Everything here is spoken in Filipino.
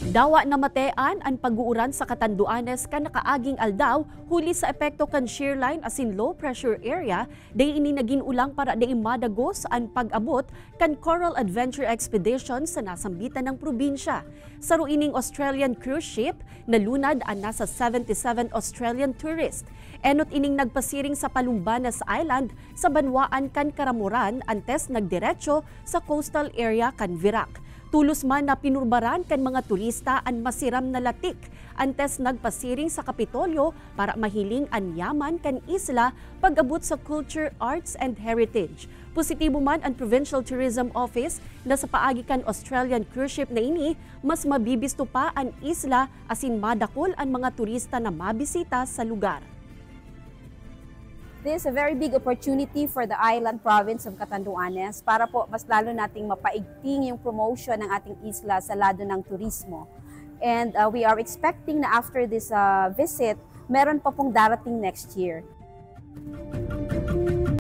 Dawa na matean ang pag-uuran sa Catanduanes kan nakaaging aldaw huli sa epekto kan shear line asin low pressure area day ini naging ulang para day madagos ang pag-abot kan Coral Adventure Expedition sa nasambitan ng probinsya. Sa ruining Australian cruise ship, nalunad ang nasa 77 Australian tourist. Enot ining nagpasiring sa Palumbanas Island sa Banwaan kan Karamuran antes nagdiretso sa coastal area kan Virac. Tulos man na pinurbaran kan mga turista ang masiram na latik antes nagpasiring sa Kapitolyo para mahiling ang yaman kan isla pag-abot sa culture, arts and heritage. Positibo man ang Provincial Tourism Office na sa paagi kan Australian cruise ship na ini, mas mabibisto pa ang isla asin madakol ang mga turista na mabisita sa lugar. This is a very big opportunity for the island province of Catanduanes para po mas lalo nating mapaigting yung promotion ng ating isla sa lado ng turismo. And we are expecting na after this visit, meron pa pong darating next year.